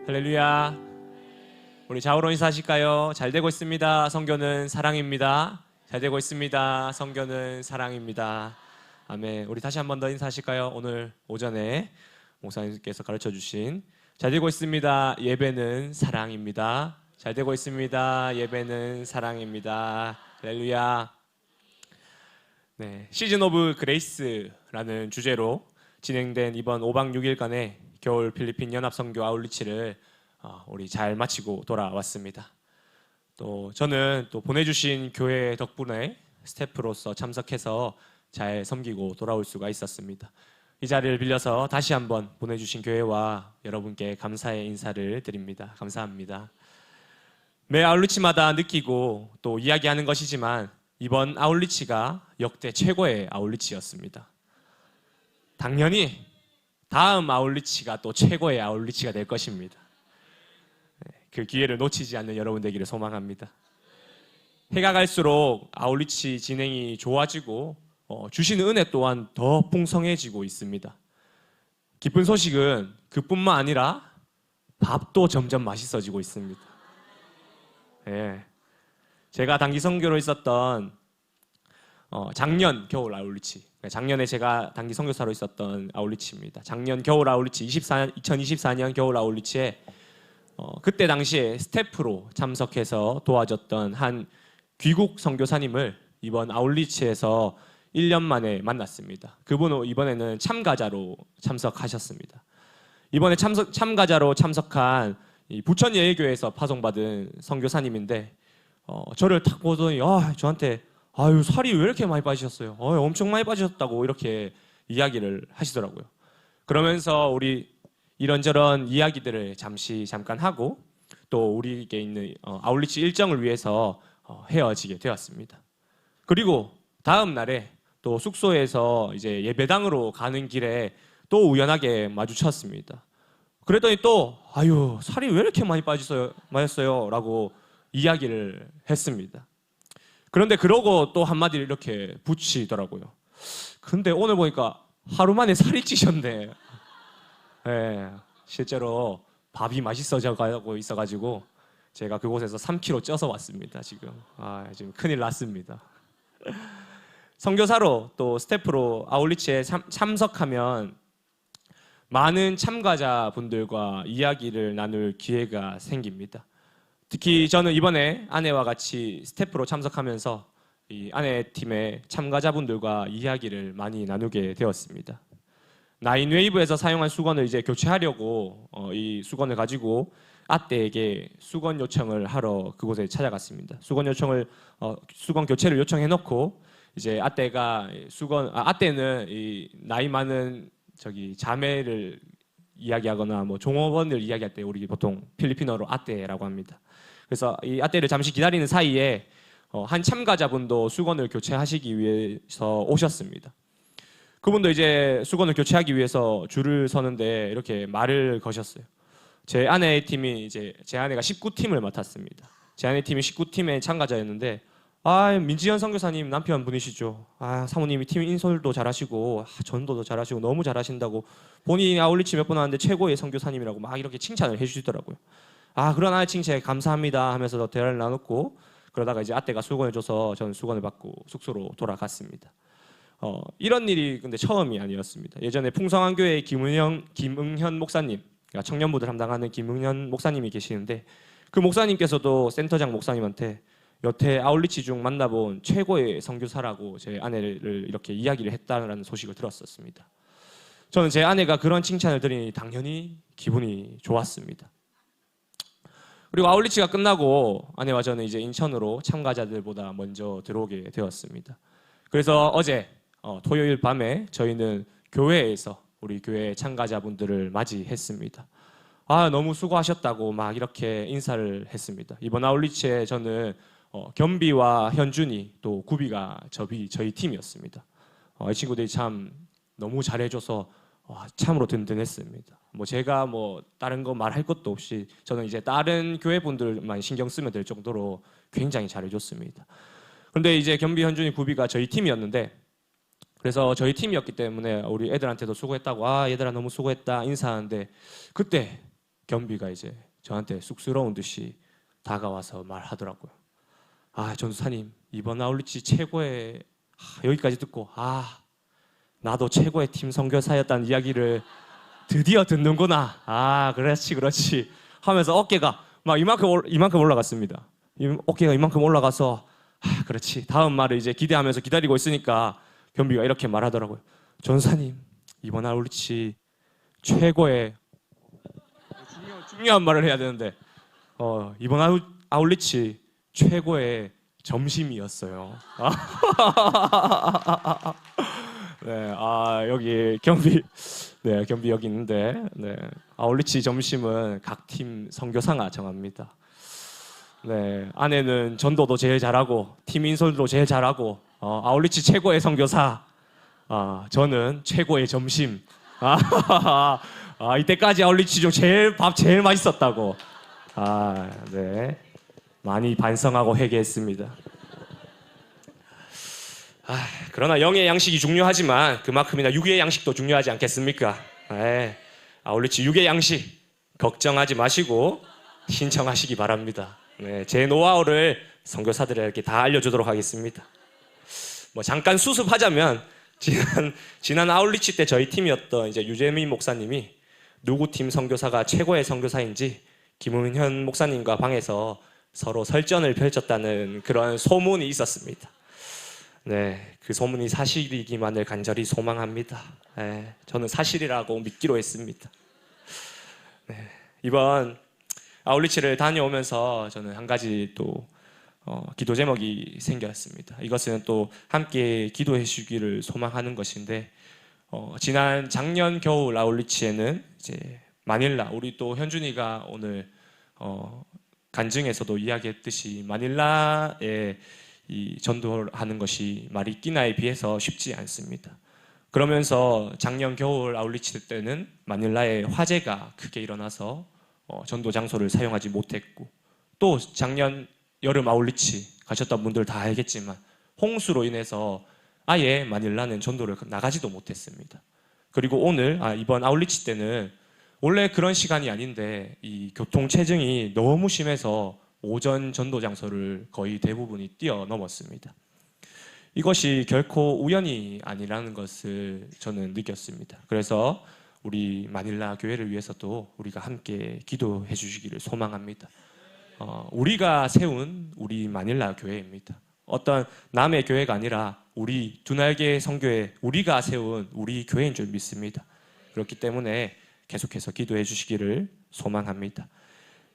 할렐루야. 우리 좌우로 인사하실까요? 잘 되고 있습니다. 선교는 사랑입니다. 잘 되고 있습니다. 선교는 사랑입니다. 아멘. 우리 다시 한 번 더 인사하실까요? 오늘 오전에 목사님께서 가르쳐 주신 잘 되고 있습니다. 예배는 사랑입니다. 잘 되고 있습니다. 예배는 사랑입니다. 할렐루야. 네, 시즌 오브 그레이스라는 주제로 진행된 이번 5박 6일간의 겨울 필리핀 연합선교 아울리치를 우리 잘 마치고 돌아왔습니다. 또 저는 또 보내주신 교회 덕분에 스태프로서 참석해서 잘 섬기고 돌아올 수가 있었습니다. 이 자리를 빌려서 다시 한번 보내주신 교회와 여러분께 감사의 인사를 드립니다. 감사합니다. 매 아울리치마다 느끼고 또 이야기하는 것이지만 이번 아울리치가 역대 최고의 아울리치였습니다. 당연히 다음 아울리치가 또 최고의 아울리치가 될 것입니다. 그 기회를 놓치지 않는 여러분 되기를 소망합니다. 해가 갈수록 아울리치 진행이 좋아지고 주시는 은혜 또한 더 풍성해지고 있습니다. 기쁜 소식은 그뿐만 아니라 밥도 점점 맛있어지고 있습니다. 예. 제가 단기 선교로 있었던 작년 겨울 아울리치, 작년에 제가 단기 선교사로 있었던 아울리치입니다. 작년 겨울 아울리치, 2024년 겨울 아울리치에 그때 당시에 스태프로 참석해서 도와줬던 한 귀국 선교사님을 이번 아울리치에서 1년 만에 만났습니다. 그분은 이번에는 참가자로 참석하셨습니다. 이번에 참가자로 참석한 이 부천예일교회에서 파송받은 선교사님인데 저를 탁 보더니 저한테 아유 살이 왜 이렇게 많이 빠지셨어요? 엄청 많이 빠지셨다고 이렇게 이야기를 하시더라고요. 그러면서 우리 이런저런 이야기들을 잠깐 하고 또 우리에게 있는 아울리치 일정을 위해서 헤어지게 되었습니다. 그리고 다음 날에 또 숙소에서 이제 예배당으로 가는 길에 또 우연하게 마주쳤습니다. 그랬더니 또 아유 살이 왜 이렇게 많이 빠졌어요? 라고 이야기를 했습니다. 그런데 그러고 또 한마디를 이렇게 붙이더라고요. 근데 오늘 보니까 하루 만에 살이 찌셨네. 네, 실제로 밥이 맛있어져가고 있어가지고 제가 그곳에서 3kg 쪄서 왔습니다. 지금 큰일 났습니다. 선교사로 또 스태프로 아울리치에 참석하면 많은 참가자분들과 이야기를 나눌 기회가 생깁니다. 특히 저는 이번에 아내와 같이 스태프로 참석하면서 이 아내 팀의 참가자분들과 이야기를 많이 나누게 되었습니다. 나인웨이브에서 사용한 수건을 이제 교체하려고 이 수건을 가지고 아떼에게 수건 요청을 하러 그곳에 찾아갔습니다. 수건 교체를 요청해놓고 이제 아떼가 아떼는 이 나이 많은 자매를 이야기하거나 뭐 종업원을 이야기할 때 우리 보통 필리핀어로 아떼라고 합니다. 그래서 이 아떼를 잠시 기다리는 사이에 한 참가자분도 수건을 교체하시기 위해서 오셨습니다. 그분도 이제 수건을 교체하기 위해서 줄을 서는데 이렇게 말을 거셨어요. 제 아내의 팀이 제 아내가 19팀을 맡았습니다. 제 아내 팀이 19팀의 참가자였는데 민지연 선교사님 남편분이시죠. 사모님이 팀 인솔도 잘하시고 전도도 잘하시고 너무 잘하신다고 본인이 아울리치 몇 번 하는데 최고의 선교사님이라고 막 이렇게 칭찬을 해주시더라고요. 그런 아내 칭찬에 감사합니다 하면서 대화를 나눴고 그러다가 이제 아떼가 수건을 줘서 저는 수건을 받고 숙소로 돌아갔습니다. 이런 일이 근데 처음이 아니었습니다. 예전에 풍성한 교회의 김응현 목사님, 그러니까 청년부들 담당하는 김응현 목사님이 계시는데 그 목사님께서도 센터장 목사님한테 여태 아울리치 중 만나본 최고의 선교사라고 제 아내를 이렇게 이야기를 했다는 소식을 들었었습니다. 저는 제 아내가 그런 칭찬을 들으니 당연히 기분이 좋았습니다. 그리고 아울리치가 끝나고 아내와 저는 이제 인천으로 참가자들보다 먼저 들어오게 되었습니다. 그래서 어제 토요일 밤에 저희는 교회에서 우리 교회 참가자분들을 맞이했습니다. 너무 수고하셨다고 막 이렇게 인사를 했습니다. 이번 아울리치에 저는 겸비와 현준이 또 구비가 저희 팀이었습니다. 이 친구들이 참 너무 잘해줘서 와, 참으로 든든했습니다. 뭐 제가 뭐 다른 거 말할 것도 없이 저는 이제 다른 교회 분들만 신경 쓰면 될 정도로 굉장히 잘해줬습니다. 그런데 이제 겸비, 현준이, 구비가 저희 팀이었는데, 그래서 저희 팀이었기 때문에 우리 애들한테도 수고했다고, 아 얘들아 너무 수고했다 인사하는데, 그때 겸비가 이제 저한테 쑥스러운 듯이 다가와서 말하더라고요. 아 전도사님, 이번 아울리치 최고의, 여기까지 듣고 나도 최고의 팀 선교사였다는 이야기를 드디어 듣는구나. 그렇지 하면서 어깨가 막 이만큼 올라갔습니다. 어깨가 이만큼 올라가서 그렇지, 다음 말을 이제 기대하면서 기다리고 있으니까 겸비가 이렇게 말하더라고요. 전사님, 이번 아울리치 최고의, 중요한 말을 해야 되는데 이번 아울리치 최고의 점심이었어요. 네, 여기 겸비, 네, 겸비 여기 있는데, 네, 아울리치 점심은 각 팀 선교사가 정합니다. 네, 아내는 전도도 제일 잘하고 팀 인솔도 제일 잘하고 아울리치 최고의 선교사, 저는 최고의 점심. 이때까지 아울리치 중 밥 제일 맛있었다고. 네, 많이 반성하고 회개했습니다. 그러나 영의 양식이 중요하지만 그만큼이나 육의 양식도 중요하지 않겠습니까? 아울리치 육의 양식 걱정하지 마시고 신청하시기 바랍니다. 네, 제 노하우를 선교사들에게 다 알려주도록 하겠습니다. 뭐 잠깐 수습하자면 지난 아울리치 때 저희 팀이었던 이제 유재민 목사님이 누구 팀 선교사가 최고의 선교사인지 김은현 목사님과 방에서 서로 설전을 펼쳤다는 그런 소문이 있었습니다. 네, 그 소문이 사실이기만을 간절히 소망합니다. 저는 사실이라고 믿기로 했습니다. 네, 이번 아울리치를 다녀오면서 저는 한 가지 또 기도 제목이 생겼습니다. 이것은 또 함께 기도해 주기를 소망하는 것인데, 지난 작년 겨울 아울리치에는 이제 마닐라, 우리 또 현준이가 오늘 간증에서도 이야기했듯이 마닐라에 이 전도하는 것이 마리끼나에 비해서 쉽지 않습니다. 그러면서 작년 겨울 아울리치 때는 마닐라에 화재가 크게 일어나서 전도 장소를 사용하지 못했고, 또 작년 여름 아울리치 가셨던 분들 다 알겠지만 홍수로 인해서 아예 마닐라는 전도를 나가지도 못했습니다. 그리고 오늘 이번 아울리치 때는 원래 그런 시간이 아닌데 이 교통 체증이 너무 심해서 오전 전도 장소를 거의 대부분이 뛰어넘었습니다. 이것이 결코 우연이 아니라는 것을 저는 느꼈습니다. 그래서 우리 마닐라 교회를 위해서도 우리가 함께 기도해 주시기를 소망합니다. 우리가 세운 우리 마닐라 교회입니다. 어떤 남의 교회가 아니라 우리 두날개 선교회, 우리가 세운 우리 교회인 줄 믿습니다. 그렇기 때문에 계속해서 기도해 주시기를 소망합니다.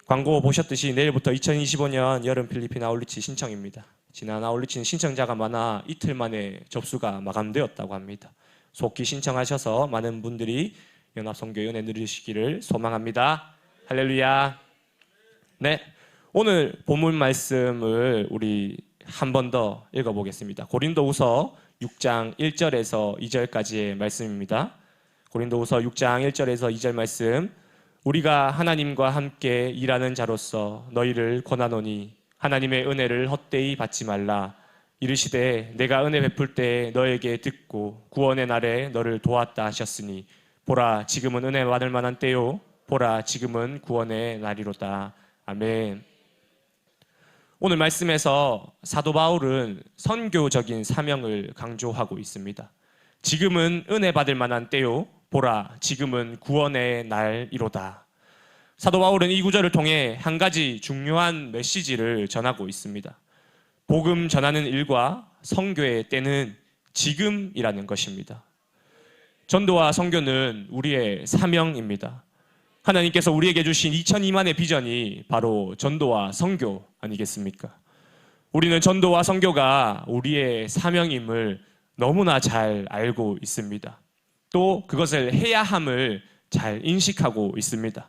광고 보셨듯이 내일부터 2025년 여름 필리핀 아울리치 신청입니다. 지난 아울리치는 신청자가 많아 이틀 만에 접수가 마감되었다고 합니다. 속히 신청하셔서 많은 분들이 연합선교의 은혜 누리시기를 소망합니다. 할렐루야. 네, 오늘 본문 말씀을 우리 한 번 더 읽어보겠습니다. 고린도후서 6장 1절에서 2절까지의 말씀입니다. 고린도후서 6장 1절에서 2절 말씀. 우리가 하나님과 함께 일하는 자로서 너희를 권하노니 하나님의 은혜를 헛되이 받지 말라. 이르시되 내가 은혜 베풀 때 너에게 듣고 구원의 날에 너를 도왔다 하셨으니 보라 지금은 은혜 받을 만한 때요 보라 지금은 구원의 날이로다. 아멘. 오늘 말씀에서 사도 바울은 선교적인 사명을 강조하고 있습니다. 지금은 은혜 받을 만한 때요 보라 지금은 구원의 날이로다. 사도 바울은 이 구절을 통해 한 가지 중요한 메시지를 전하고 있습니다. 복음 전하는 일과 선교의 때는 지금이라는 것입니다. 전도와 선교는 우리의 사명입니다. 하나님께서 우리에게 주신 2002만의 비전이 바로 전도와 선교 아니겠습니까? 우리는 전도와 선교가 우리의 사명임을 너무나 잘 알고 있습니다. 또 그것을 해야 함을 잘 인식하고 있습니다.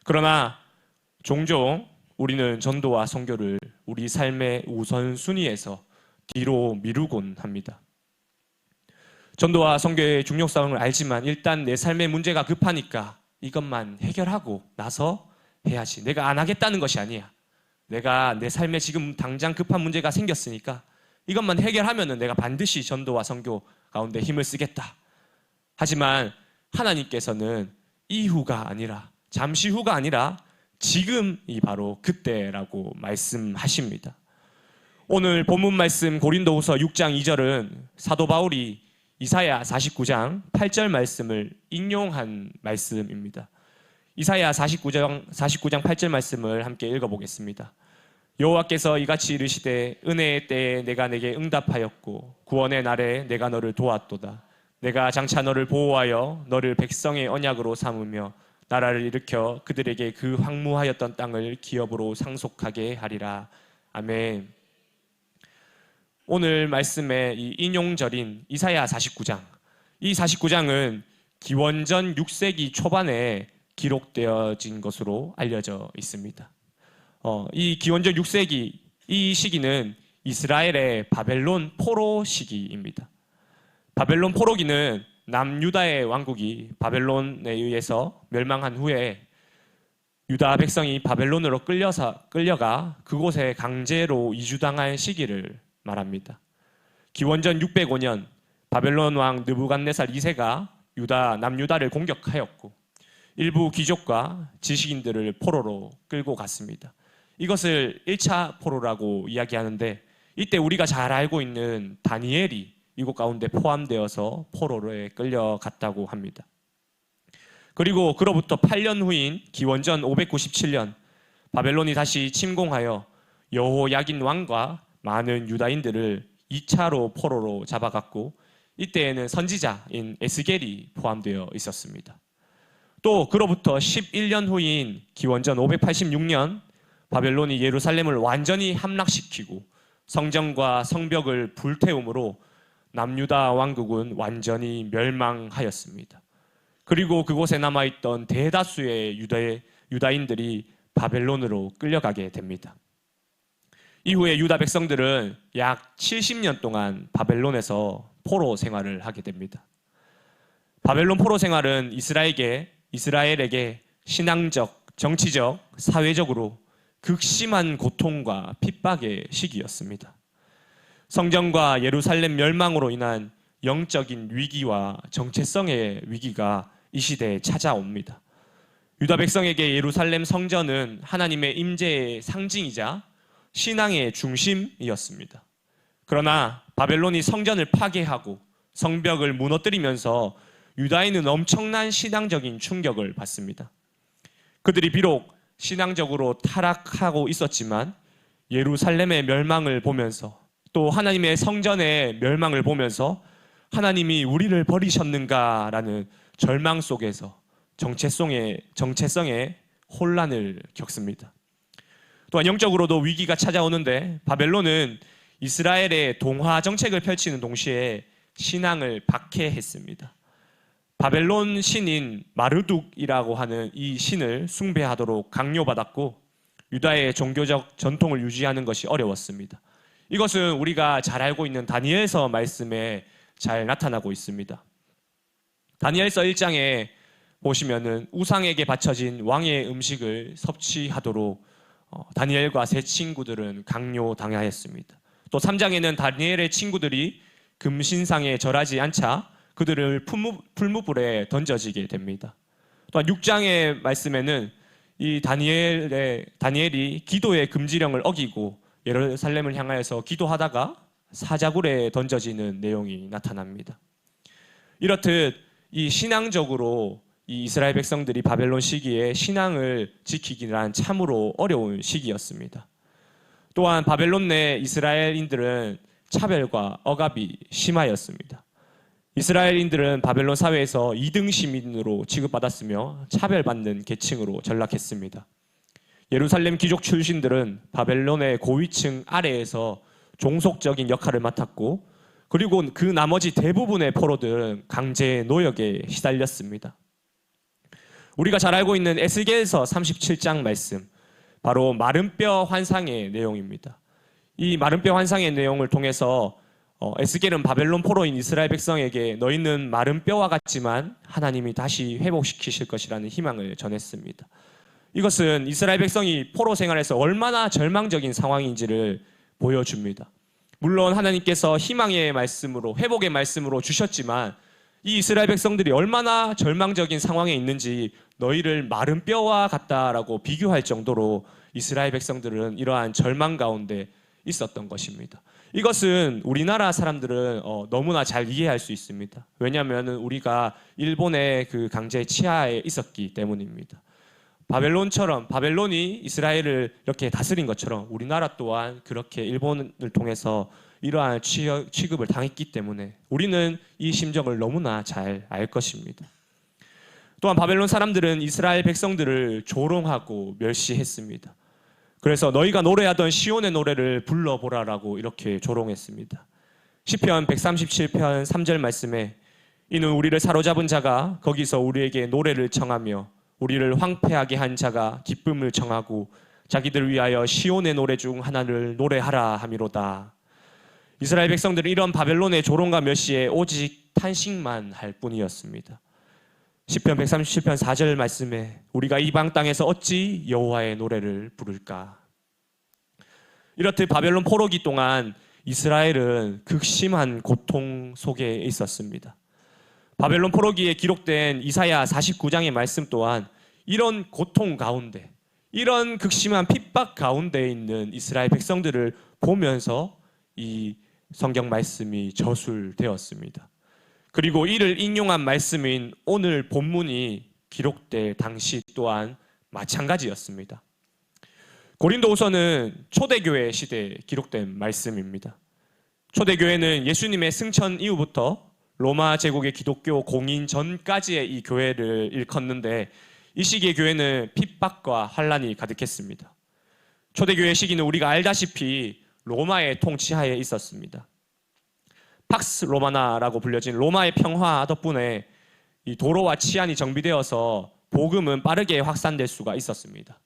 그러나 종종 우리는 전도와 선교를 우리 삶의 우선순위에서 뒤로 미루곤 합니다. 전도와 선교의 중요성을 알지만 일단 내 삶의 문제가 급하니까 이것만 해결하고 나서 해야지. 내가 안 하겠다는 것이 아니야. 내가 내 삶에 지금 당장 급한 문제가 생겼으니까 이것만 해결하면은 내가 반드시 전도와 선교 가운데 힘을 쓰겠다. 하지만 하나님께서는 이후가 아니라, 잠시 후가 아니라 지금이 바로 그때라고 말씀하십니다. 오늘 본문 말씀 고린도후서 6장 2절은 사도 바울이 이사야 49장 8절 말씀을 인용한 말씀입니다. 이사야 49장 8절 말씀을 함께 읽어보겠습니다. 여호와께서 이같이 이르시되 은혜의 때에 내가 내게 응답하였고 구원의 날에 내가 너를 도왔도다. 내가 장차 너를 보호하여 너를 백성의 언약으로 삼으며 나라를 일으켜 그들에게 그 황무하였던 땅을 기업으로 상속하게 하리라. 아멘. 오늘 말씀의 이 인용절인 이사야 49장, 이 49장은 기원전 6세기 초반에 기록되어진 것으로 알려져 있습니다. 이 기원전 6세기, 이 시기는 이스라엘의 바벨론 포로 시기입니다. 바벨론 포로기는 남유다의 왕국이 바벨론에 의해서 멸망한 후에 유다 백성이 바벨론으로 끌려가 그곳에 강제로 이주당할 시기를 말합니다. 기원전 605년 바벨론 왕 느부갓네살 2세가 남유다를 공격하였고 일부 귀족과 지식인들을 포로로 끌고 갔습니다. 이것을 1차 포로라고 이야기하는데 이때 우리가 잘 알고 있는 다니엘이 이곳 가운데 포함되어서 포로로에 끌려갔다고 합니다. 그리고 그로부터 8년 후인 기원전 597년 바벨론이 다시 침공하여 여호야긴 왕과 많은 유다인들을 2차로 포로로 잡아갔고 이때에는 선지자인 에스겔이 포함되어 있었습니다. 또 그로부터 11년 후인 기원전 586년 바벨론이 예루살렘을 완전히 함락시키고 성전과 성벽을 불태움으로 남유다 왕국은 완전히 멸망하였습니다. 그리고 그곳에 남아있던 대다수의 유다인들이 바벨론으로 끌려가게 됩니다. 이후에 유다 백성들은 약 70년 동안 바벨론에서 포로 생활을 하게 됩니다. 바벨론 포로 생활은 이스라엘에게 신앙적, 정치적, 사회적으로 극심한 고통과 핍박의 시기였습니다. 성전과 예루살렘 멸망으로 인한 영적인 위기와 정체성의 위기가 이 시대에 찾아옵니다. 유다 백성에게 예루살렘 성전은 하나님의 임재의 상징이자 신앙의 중심이었습니다. 그러나 바벨론이 성전을 파괴하고 성벽을 무너뜨리면서 유다인은 엄청난 신앙적인 충격을 받습니다. 그들이 비록 신앙적으로 타락하고 있었지만 예루살렘의 멸망을 보면서 또 하나님의 성전의 멸망을 보면서 하나님이 우리를 버리셨는가라는 절망 속에서 정체성의 혼란을 겪습니다. 또한 영적으로도 위기가 찾아오는데 바벨론은 이스라엘의 동화 정책을 펼치는 동시에 신앙을 박해했습니다. 바벨론 신인 마르둑이라고 하는 이 신을 숭배하도록 강요받았고 유다의 종교적 전통을 유지하는 것이 어려웠습니다. 이것은 우리가 잘 알고 있는 다니엘서 말씀에 잘 나타나고 있습니다. 다니엘서 1장에 보시면은 우상에게 바쳐진 왕의 음식을 섭취하도록 다니엘과 세 친구들은 강요당하였습니다. 또 3장에는 다니엘의 친구들이 금신상에 절하지 않자 그들을 풀무불에 던져지게 됩니다. 또한 6장의 말씀에는 이 다니엘이 기도의 금지령을 어기고 예루살렘을 향하여서 기도하다가 사자굴에 던져지는 내용이 나타납니다. 이렇듯 이 신앙적으로 이 이스라엘 백성들이 바벨론 시기에 신앙을 지키기란 참으로 어려운 시기였습니다. 또한 바벨론 내 이스라엘인들은 차별과 억압이 심하였습니다. 이스라엘인들은 바벨론 사회에서 2등 시민으로 취급받았으며 차별받는 계층으로 전락했습니다. 예루살렘 귀족 출신들은 바벨론의 고위층 아래에서 종속적인 역할을 맡았고 그리고 그 나머지 대부분의 포로들은 강제 노역에 시달렸습니다. 우리가 잘 알고 있는 에스겔서 37장 말씀, 바로 마른 뼈 환상의 내용입니다. 이 마른 뼈 환상의 내용을 통해서 에스겔은 바벨론 포로인 이스라엘 백성에게 너희는 마른 뼈와 같지만 하나님이 다시 회복시키실 것이라는 희망을 전했습니다. 이것은 이스라엘 백성이 포로 생활에서 얼마나 절망적인 상황인지를 보여줍니다. 물론 하나님께서 희망의 말씀으로, 회복의 말씀으로 주셨지만 이 이스라엘 백성들이 얼마나 절망적인 상황에 있는지 너희를 마른 뼈와 같다라고 비교할 정도로 이스라엘 백성들은 이러한 절망 가운데 있었던 것입니다. 이것은 우리나라 사람들은 너무나 잘 이해할 수 있습니다. 왜냐하면 우리가 일본의 그 강제 치하에 있었기 때문입니다. 바벨론이 이스라엘을 이렇게 다스린 것처럼 우리나라 또한 그렇게 일본을 통해서 이러한 취급을 당했기 때문에 우리는 이 심정을 너무나 잘 알 것입니다. 또한 바벨론 사람들은 이스라엘 백성들을 조롱하고 멸시했습니다. 그래서 너희가 노래하던 시온의 노래를 불러보라라고 이렇게 조롱했습니다. 시편 137편 3절 말씀에 이는 우리를 사로잡은 자가 거기서 우리에게 노래를 청하며 우리를 황폐하게 한 자가 기쁨을 청하고 자기들 위하여 시온의 노래 중 하나를 노래하라 함이로다. 이스라엘 백성들은 이런 바벨론의 조롱과 멸시에 오직 탄식만 할 뿐이었습니다. 시편 137편 4절 말씀에 우리가 이방 땅에서 어찌 여호와의 노래를 부를까. 이렇듯 바벨론 포로기 동안 이스라엘은 극심한 고통 속에 있었습니다. 바벨론 포로기에 기록된 이사야 49장의 말씀 또한 이런 고통 가운데, 이런 극심한 핍박 가운데 있는 이스라엘 백성들을 보면서 이 성경 말씀이 저술되었습니다. 그리고 이를 인용한 말씀인 오늘 본문이 기록될 당시 또한 마찬가지였습니다. 고린도후서는 초대교회 시대에 기록된 말씀입니다. 초대교회는 예수님의 승천 이후부터 로마 제국의 기독교 공인 전까지의 이 교회를 일컫는데 이 시기의 교회는 핍박과 환란이 가득했습니다. 초대교회 시기는 우리가 알다시피 로마의 통치하에 있었습니다. 팍스 로마나라고 불려진 로마의 평화 덕분에 이 도로와 치안이 정비되어서 복음은 빠르게 확산될 수가 있었습니다.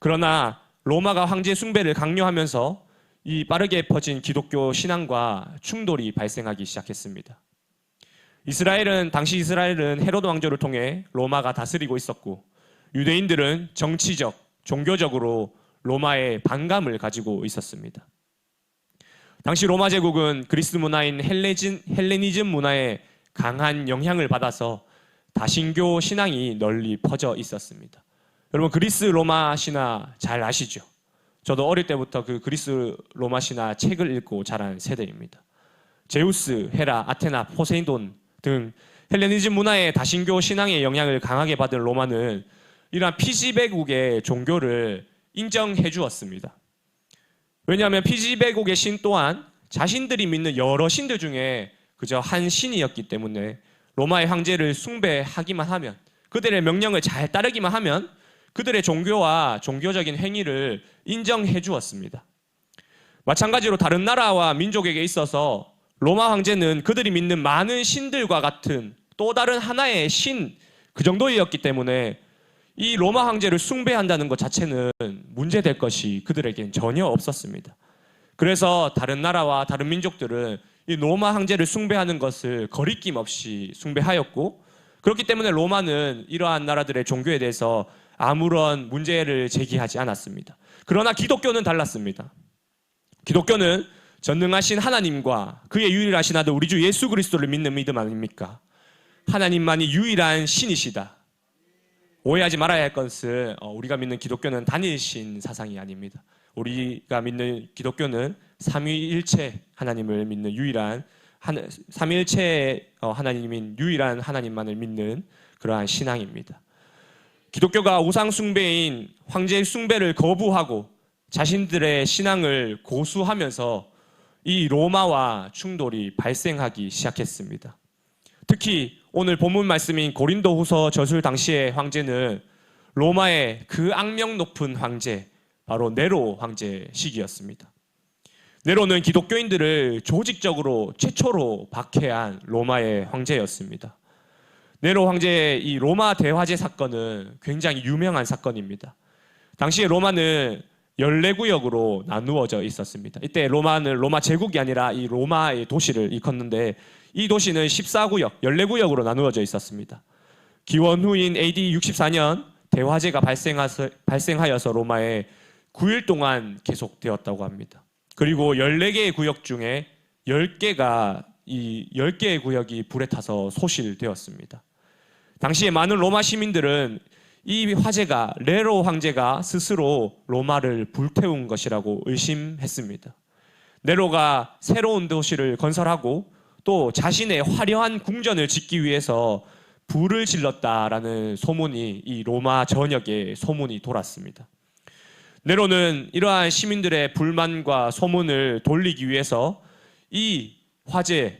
그러나 로마가 황제 숭배를 강요하면서 이 빠르게 퍼진 기독교 신앙과 충돌이 발생하기 시작했습니다. 당시 이스라엘은 헤로드 왕조를 통해 로마가 다스리고 있었고 유대인들은 정치적, 종교적으로 로마에 반감을 가지고 있었습니다. 당시 로마 제국은 그리스 문화인 헬레니즘 문화에 강한 영향을 받아서 다신교 신앙이 널리 퍼져 있었습니다. 여러분 그리스 로마 신화 잘 아시죠? 저도 어릴 때부터 그 그리스 로마 신화 책을 읽고 자란 세대입니다. 제우스, 헤라, 아테나, 포세이돈 등 헬레니즘 문화의 다신교 신앙의 영향을 강하게 받은 로마는 이러한 피지배국의 종교를 인정해 주었습니다. 왜냐하면 피지배국의 신 또한 자신들이 믿는 여러 신들 중에 그저 한 신이었기 때문에 로마의 황제를 숭배하기만 하면, 그들의 명령을 잘 따르기만 하면 그들의 종교와 종교적인 행위를 인정해 주었습니다. 마찬가지로 다른 나라와 민족에게 있어서 로마 황제는 그들이 믿는 많은 신들과 같은 또 다른 하나의 신, 그 정도였기 때문에 이 로마 황제를 숭배한다는 것 자체는 문제될 것이 그들에겐 전혀 없었습니다. 그래서 다른 나라와 다른 민족들은 이 로마 황제를 숭배하는 것을 거리낌 없이 숭배하였고, 그렇기 때문에 로마는 이러한 나라들의 종교에 대해서 아무런 문제를 제기하지 않았습니다. 그러나 기독교는 달랐습니다. 기독교는 전능하신 하나님과 그의 유일하신 아들 우리 주 예수 그리스도를 믿는 믿음 아닙니까? 하나님만이 유일한 신이시다. 오해하지 말아야 할 것은 우리가 믿는 기독교는 단일신 사상이 아닙니다. 우리가 믿는 기독교는 삼위일체 하나님을 믿는 유일한 삼위일체 하나님인 유일한 하나님만을 믿는 그러한 신앙입니다. 기독교가 우상 숭배인 황제 숭배를 거부하고 자신들의 신앙을 고수하면서 이 로마와 충돌이 발생하기 시작했습니다. 특히 오늘 본문 말씀인 고린도후서 저술 당시의 황제는 로마의 그 악명 높은 황제, 바로 네로 황제 시기였습니다. 네로는 기독교인들을 조직적으로 최초로 박해한 로마의 황제였습니다. 네로 황제의 이 로마 대화제 사건은 굉장히 유명한 사건입니다. 당시에 로마는 14구역으로 나누어져 있었습니다. 이때 로마는 로마 제국이 아니라 이 로마의 도시를 일컫는데 이 도시는 14구역, 14구역으로 나누어져 있었습니다. 기원 후인 AD 64년 대화재가 발생하여서 로마에 9일 동안 계속되었다고 합니다. 그리고 14개의 구역 중에 10개의 구역이 불에 타서 소실되었습니다. 당시에 많은 로마 시민들은 이 화재가 네로 황제가 스스로 로마를 불태운 것이라고 의심했습니다. 네로가 새로운 도시를 건설하고 또 자신의 화려한 궁전을 짓기 위해서 불을 질렀다라는 소문이 이 로마 전역에 소문이 돌았습니다. 네로는 이러한 시민들의 불만과 소문을 돌리기 위해서 이 화재,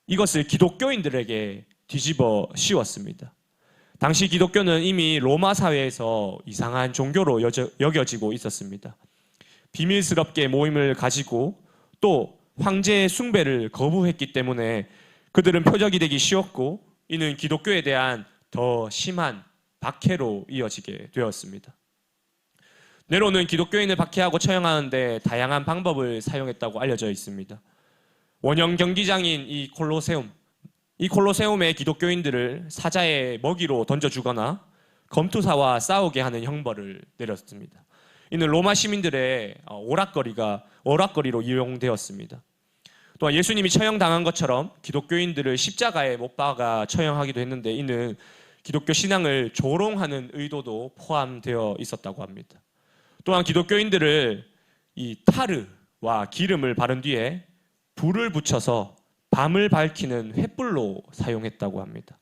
이것을 기독교인들에게 뒤집어 씌웠습니다. 당시 기독교는 이미 로마 사회에서 이상한 종교로 여겨지고 있었습니다. 비밀스럽게 모임을 가지고 또 황제의 숭배를 거부했기 때문에 그들은 표적이 되기 쉬웠고 이는 기독교에 대한 더 심한 박해로 이어지게 되었습니다. 네로는 기독교인을 박해하고 처형하는데 다양한 방법을 사용했다고 알려져 있습니다. 원형 경기장인 이 콜로세움에 기독교인들을 사자의 먹이로 던져주거나 검투사와 싸우게 하는 형벌을 내렸습니다. 이는 로마 시민들의 오락거리로 이용되었습니다. 또한 예수님이 처형당한 것처럼 기독교인들을 십자가에 못 박아 처형하기도 했는데 이는 기독교 신앙을 조롱하는 의도도 포함되어 있었다고 합니다. 또한 기독교인들을 이 타르와 기름을 바른 뒤에 불을 붙여서 밤을 밝히는 횃불로 사용했다고 합니다.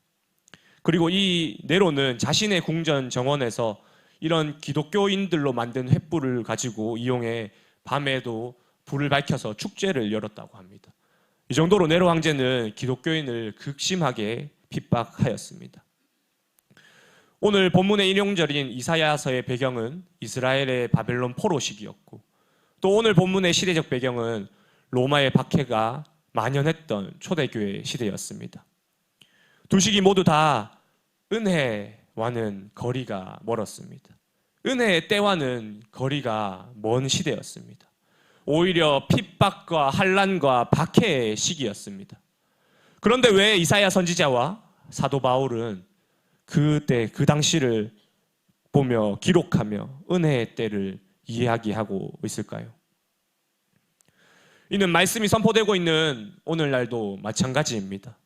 그리고 이 네로는 자신의 궁전 정원에서 이런 기독교인들로 만든 횃불을 가지고 이용해 밤에도 불을 밝혀서 축제를 열었다고 합니다. 이 정도로 네로 황제는 기독교인을 극심하게 핍박하였습니다. 오늘 본문의 인용절인 이사야서의 배경은 이스라엘의 바벨론 포로 시기였고 또 오늘 본문의 시대적 배경은 로마의 박해가 만연했던 초대교회 시대였습니다. 두 시기 모두 다 은혜와는 거리가 멀었습니다. 은혜의 때와는 거리가 먼 시대였습니다. 오히려 핍박과 환난과 박해의 시기였습니다. 그런데 왜 이사야 선지자와 사도 바울은 그때 그 당시를 보며 기록하며 은혜의 때를 이야기하고 있을까요? 이는 말씀이 선포되고 있는 오늘날도 마찬가지입니다.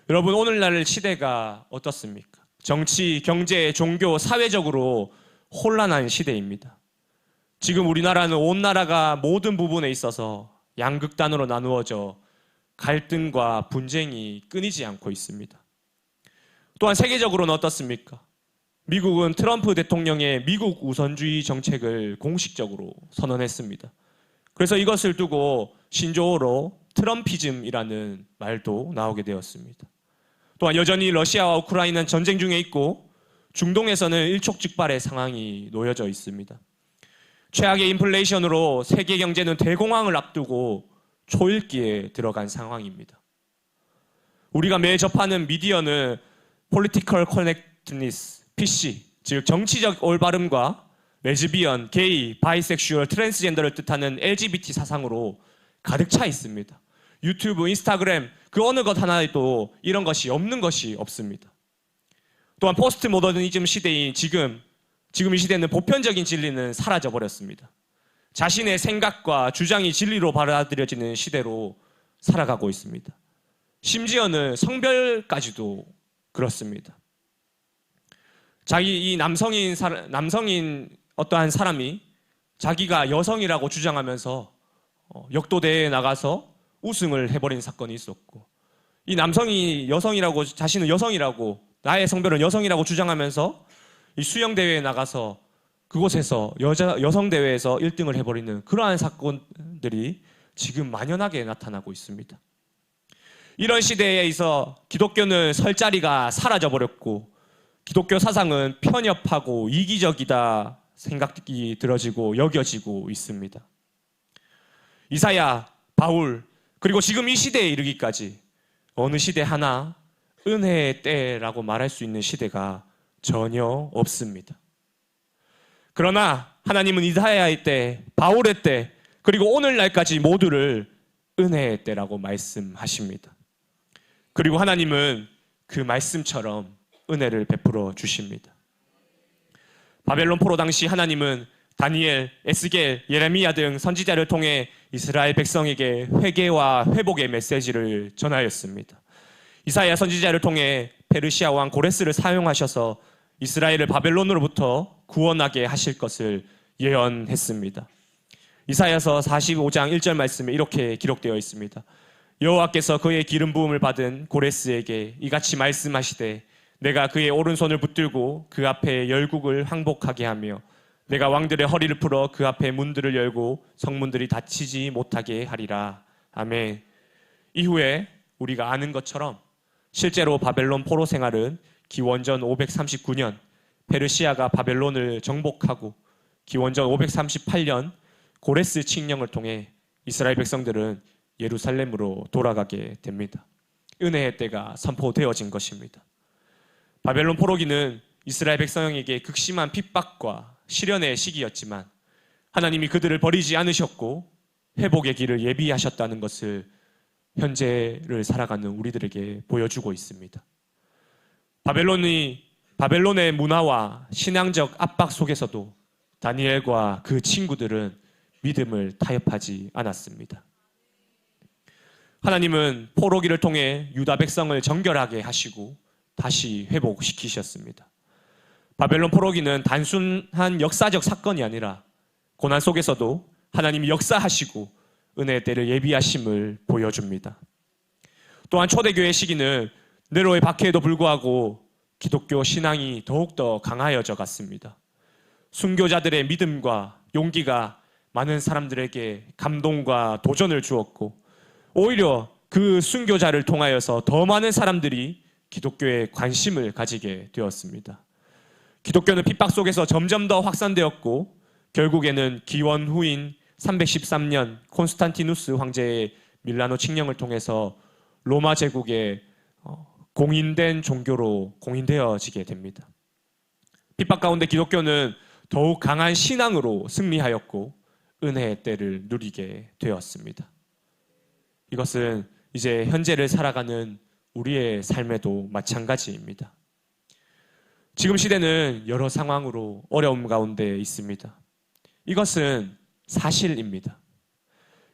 여러분, 오늘날 시대가 어떻습니까? 정치, 경제, 종교, 사회적으로 혼란한 시대입니다. 지금 우리나라는 온 나라가 모든 부분에 있어서 양극단으로 나누어져 갈등과 분쟁이 끊이지 않고 있습니다. 또한 세계적으로는 어떻습니까? 미국은 트럼프 대통령의 미국 우선주의 정책을 공식적으로 선언했습니다. 그래서 이것을 두고 신조어로 트럼피즘이라는 말도 나오게 되었습니다. 또한 여전히 러시아와 우크라이나는 전쟁 중에 있고 중동에서는 일촉즉발의 상황이 놓여져 있습니다. 최악의 인플레이션으로 세계 경제는 대공황을 앞두고 초읽기에 들어간 상황입니다. 우리가 매일 접하는 미디어는 Political Correctness, PC, 즉 정치적 올바름과 레즈비언, 게이, 바이섹슈얼, 트랜스젠더를 뜻하는 LGBT 사상으로 가득 차 있습니다. 유튜브, 인스타그램, 그 어느 것 하나에도 이런 것이 없는 것이 없습니다. 또한 포스트 모더니즘 시대인 지금 이 시대는 보편적인 진리는 사라져버렸습니다. 자신의 생각과 주장이 진리로 받아들여지는 시대로 살아가고 있습니다. 심지어는 성별까지도 그렇습니다. 이 남성인 어떠한 사람이 자기가 여성이라고 주장하면서 역도대회에 나가서 우승을 해버린 사건이 있었고, 이 남성이 자신은 여성이라고, 나의 성별은 여성이라고 주장하면서 이 수영대회에 나가서 그곳에서 여성대회에서 1등을 해버리는 그러한 사건들이 지금 만연하게 나타나고 있습니다. 이런 시대에 있어 기독교는 설 자리가 사라져버렸고 기독교 사상은 편협하고 이기적이다 생각이 들어지고 여겨지고 있습니다. 이사야, 바울, 그리고 지금 이 시대에 이르기까지 어느 시대 하나 은혜의 때라고 말할 수 있는 시대가 전혀 없습니다. 그러나 하나님은 이사야의 때, 바울의 때, 그리고 오늘날까지 모두를 은혜의 때라고 말씀하십니다. 그리고 하나님은 그 말씀처럼 은혜를 베풀어 주십니다. 바벨론 포로 당시 하나님은 다니엘, 에스겔, 예레미야 등 선지자를 통해 이스라엘 백성에게 회개와 회복의 메시지를 전하였습니다. 이사야 선지자를 통해 페르시아 왕 고레스를 사용하셔서 이스라엘을 바벨론으로부터 구원하게 하실 것을 예언했습니다. 이사야서 45장 1절 말씀에 이렇게 기록되어 있습니다. 여호와께서 그의 기름 부음을 받은 고레스에게 이같이 말씀하시되 내가 그의 오른손을 붙들고 그 앞에 열국을 항복하게 하며 내가 왕들의 허리를 풀어 그 앞에 문들을 열고 성문들이 닫히지 못하게 하리라. 아멘. 이후에 우리가 아는 것처럼 실제로 바벨론 포로 생활은 기원전 539년 페르시아가 바벨론을 정복하고 기원전 538년 고레스 칙령을 통해 이스라엘 백성들은 예루살렘으로 돌아가게 됩니다. 은혜의 때가 선포되어진 것입니다. 바벨론 포로기는 이스라엘 백성에게 극심한 핍박과 시련의 시기였지만 하나님이 그들을 버리지 않으셨고 회복의 길을 예비하셨다는 것을 현재를 살아가는 우리들에게 보여주고 있습니다. 바벨론의 문화와 신앙적 압박 속에서도 다니엘과 그 친구들은 믿음을 타협하지 않았습니다. 하나님은 포로기를 통해 유다 백성을 정결하게 하시고 다시 회복시키셨습니다. 바벨론 포로기는 단순한 역사적 사건이 아니라 고난 속에서도 하나님이 역사하시고 은혜의 때를 예비하심을 보여줍니다. 또한 초대교회 시기는 네로의 박해에도 불구하고 기독교 신앙이 더욱더 강하여져 갔습니다. 순교자들의 믿음과 용기가 많은 사람들에게 감동과 도전을 주었고 오히려 그 순교자를 통하여서 더 많은 사람들이 기독교에 관심을 가지게 되었습니다. 기독교는 핍박 속에서 점점 더 확산되었고 결국에는 기원 후인 313년 콘스탄티누스 황제의 밀라노 칙령을 통해서 로마 제국의 공인된 종교로 공인되어지게 됩니다. 핍박 가운데 기독교는 더욱 강한 신앙으로 승리하였고 은혜의 때를 누리게 되었습니다. 이것은 이제 현재를 살아가는 우리의 삶에도 마찬가지입니다. 지금 시대는 여러 상황으로 어려움 가운데 있습니다. 이것은 사실입니다.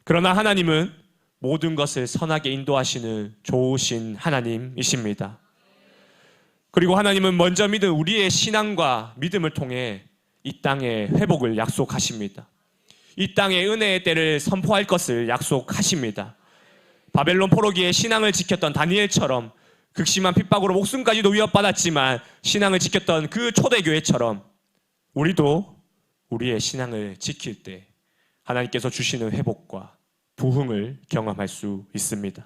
그러나 하나님은 모든 것을 선하게 인도하시는 좋으신 하나님이십니다. 그리고 하나님은 먼저 믿은 우리의 신앙과 믿음을 통해 이 땅의 회복을 약속하십니다. 이 땅의 은혜의 때를 선포할 것을 약속하십니다. 바벨론 포로기에 신앙을 지켰던 다니엘처럼 극심한 핍박으로 목숨까지도 위협받았지만 신앙을 지켰던 그 초대교회처럼 우리도 우리의 신앙을 지킬 때 하나님께서 주시는 회복과 부흥을 경험할 수 있습니다.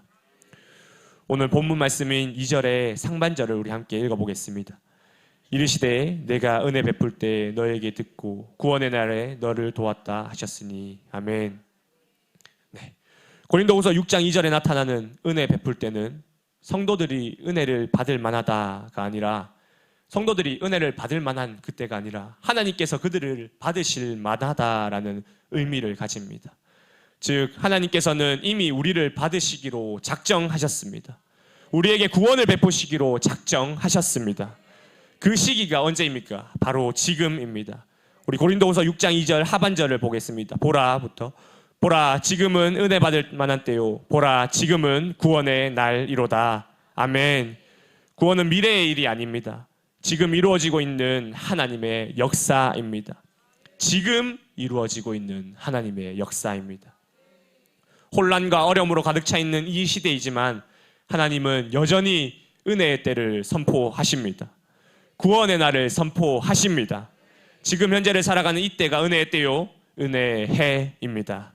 오늘 본문 말씀인 2절의 상반절을 우리 함께 읽어보겠습니다. 이르시되 내가 은혜 베풀 때 너에게 듣고 구원의 날에 너를 도왔다 하셨으니 아멘. 네. 고린도후서 6장 2절에 나타나는 은혜 베풀 때는 성도들이 은혜를 받을 만하다가 아니라 성도들이 은혜를 받을 만한 그때가 아니라 하나님께서 그들을 받으실 만하다라는 의미를 가집니다. 즉 하나님께서는 이미 우리를 받으시기로 작정하셨습니다. 우리에게 구원을 베푸시기로 작정하셨습니다. 그 시기가 언제입니까? 바로 지금입니다. 우리 고린도후서 6장 2절 하반절을 보겠습니다. 보라부터 보라 지금은 은혜 받을 만한 때요 보라 지금은 구원의 날이로다. 아멘. 구원은 미래의 일이 아닙니다. 지금 이루어지고 있는 하나님의 역사입니다. 지금 이루어지고 있는 하나님의 역사입니다. 혼란과 어려움으로 가득 차 있는 이 시대이지만 하나님은 여전히 은혜의 때를 선포하십니다. 구원의 날을 선포하십니다. 지금 현재를 살아가는 이때가 은혜의 때요 은혜의 해입니다.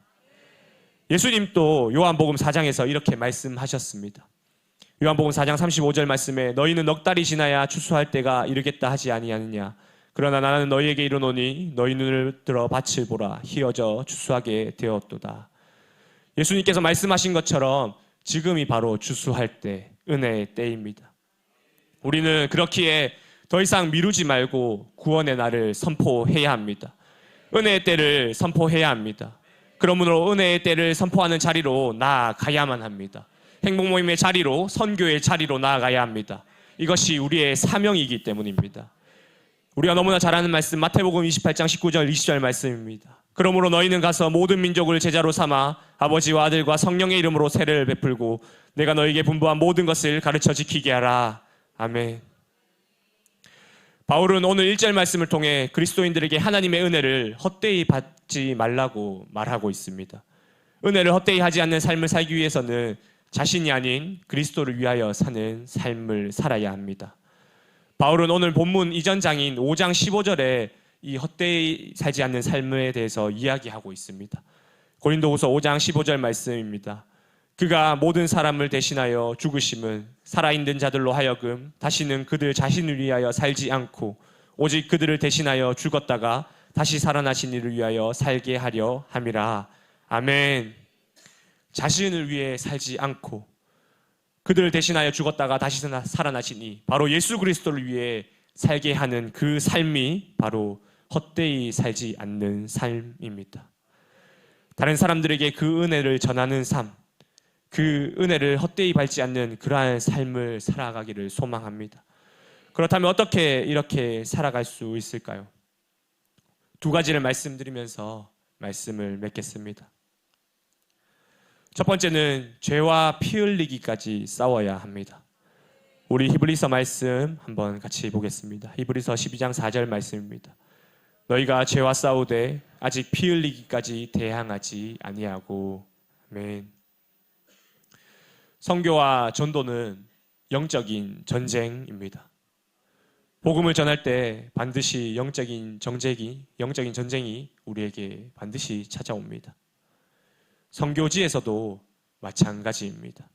예수님도 요한복음 4장에서 이렇게 말씀하셨습니다. 요한복음 4장 35절 말씀에 너희는 넉 달이 지나야 추수할 때가 이르겠다 하지 아니하느냐. 그러나 나는 너희에게 이르노니 너희 눈을 들어 밭을 보라 희어져 추수하게 되었도다. 예수님께서 말씀하신 것처럼 지금이 바로 추수할 때 은혜의 때입니다. 우리는 그렇기에 더 이상 미루지 말고 구원의 날을 선포해야 합니다. 은혜의 때를 선포해야 합니다. 그러므로 은혜의 때를 선포하는 자리로 나아가야만 합니다. 행복 모임의 자리로, 선교의 자리로 나아가야 합니다. 이것이 우리의 사명이기 때문입니다. 우리가 너무나 잘 아는 말씀, 마태복음 28장 19절 20절 말씀입니다. 그러므로 너희는 가서 모든 민족을 제자로 삼아 아버지와 아들과 성령의 이름으로 세례를 베풀고 내가 너희에게 분부한 모든 것을 가르쳐 지키게 하라. 아멘. 바울은 오늘 1절 말씀을 통해 그리스도인들에게 하나님의 은혜를 헛되이 받지 말라고 말하고 있습니다. 은혜를 헛되이 하지 않는 삶을 살기 위해서는 자신이 아닌 그리스도를 위하여 사는 삶을 살아야 합니다. 바울은 오늘 본문 이전 장인 5장 15절에 이 헛되이 살지 않는 삶에 대해서 이야기하고 있습니다. 고린도후서 5장 15절 말씀입니다. 그가 모든 사람을 대신하여 죽으심은 살아있는 자들로 하여금 다시는 그들 자신을 위하여 살지 않고 오직 그들을 대신하여 죽었다가 다시 살아나신 이를 위하여 살게 하려 함이라. 아멘. 자신을 위해 살지 않고 그들을 대신하여 죽었다가 다시 살아나신 이, 바로 예수 그리스도를 위해 살게 하는 그 삶이 바로 헛되이 살지 않는 삶입니다. 다른 사람들에게 그 은혜를 전하는 삶, 그 은혜를 헛되이 밟지 않는 그러한 삶을 살아가기를 소망합니다. 그렇다면 어떻게 이렇게 살아갈 수 있을까요? 두 가지를 말씀드리면서 말씀을 맺겠습니다. 첫 번째는 죄와 피 흘리기까지 싸워야 합니다. 우리 히브리서 말씀 한번 같이 보겠습니다. 히브리서 12장 4절 말씀입니다. 너희가 죄와 싸우되 아직 피 흘리기까지 대항하지 아니하고. 아멘. 선교와 전도는 영적인 전쟁입니다. 복음을 전할 때 반드시 영적인 전쟁이 우리에게 반드시 찾아옵니다. 선교지에서도 마찬가지입니다.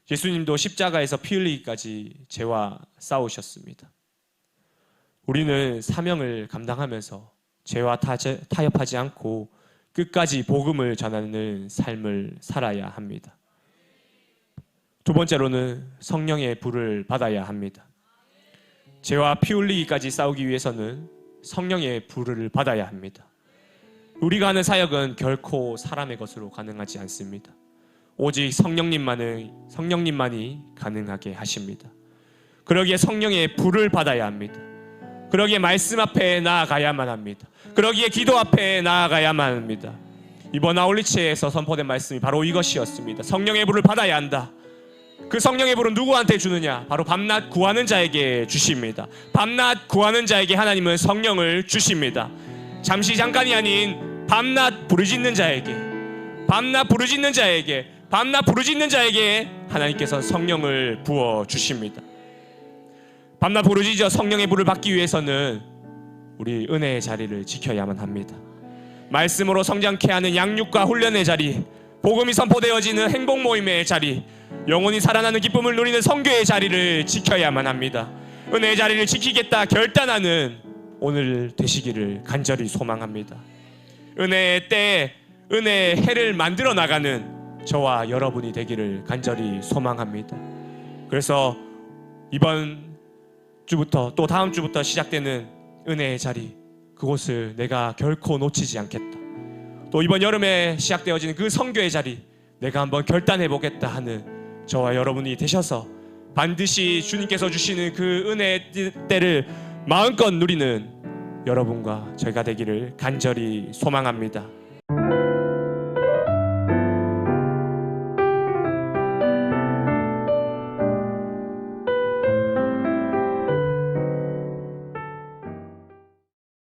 예수님도 십자가에서 피 흘리기까지 죄와 싸우셨습니다. 우리는 사명을 감당하면서 죄와 타협하지 않고 끝까지 복음을 전하는 삶을 살아야 합니다. 두 번째로는 성령의 불을 받아야 합니다. 죄와 피 흘리기까지 싸우기 위해서는 성령의 불을 받아야 합니다. 우리가 하는 사역은 결코 사람의 것으로 가능하지 않습니다. 오직 성령님만이 가능하게 하십니다. 그러기에 성령의 불을 받아야 합니다. 그러기에 말씀 앞에 나아가야만 합니다. 그러기에 기도 앞에 나아가야만 합니다. 이번 아울리치에서 선포된 말씀이 바로 이것이었습니다. 성령의 불을 받아야 한다. 그 성령의 불은 누구한테 주느냐? 바로 밤낮 구하는 자에게 주십니다. 밤낮 구하는 자에게 하나님은 성령을 주십니다. 잠시 잠깐이 아닌 밤낮 부르짖는 자에게 하나님께서 성령을 부어 주십니다. 밤낮 부르짖어 성령의 불을 받기 위해서는 우리 은혜의 자리를 지켜야만 합니다. 말씀으로 성장케 하는 양육과 훈련의 자리, 복음이 선포되어지는 행복 모임의 자리, 영원히 살아나는 기쁨을 누리는 선교의 자리를 지켜야만 합니다. 은혜의 자리를 지키겠다 결단하는 오늘 되시기를 간절히 소망합니다. 은혜의 때에 은혜의 해를 만들어 나가는 저와 여러분이 되기를 간절히 소망합니다. 그래서 이번 주부터 또 다음 주부터 시작되는 은혜의 자리, 그곳을 내가 결코 놓치지 않겠다. 또 이번 여름에 시작되어지는 그 선교의 자리, 내가 한번 결단해보겠다 하는 저와 여러분이 되셔서 반드시 주님께서 주시는 그 은혜의 때를 마음껏 누리는 여러분과 저희가 되기를 간절히 소망합니다.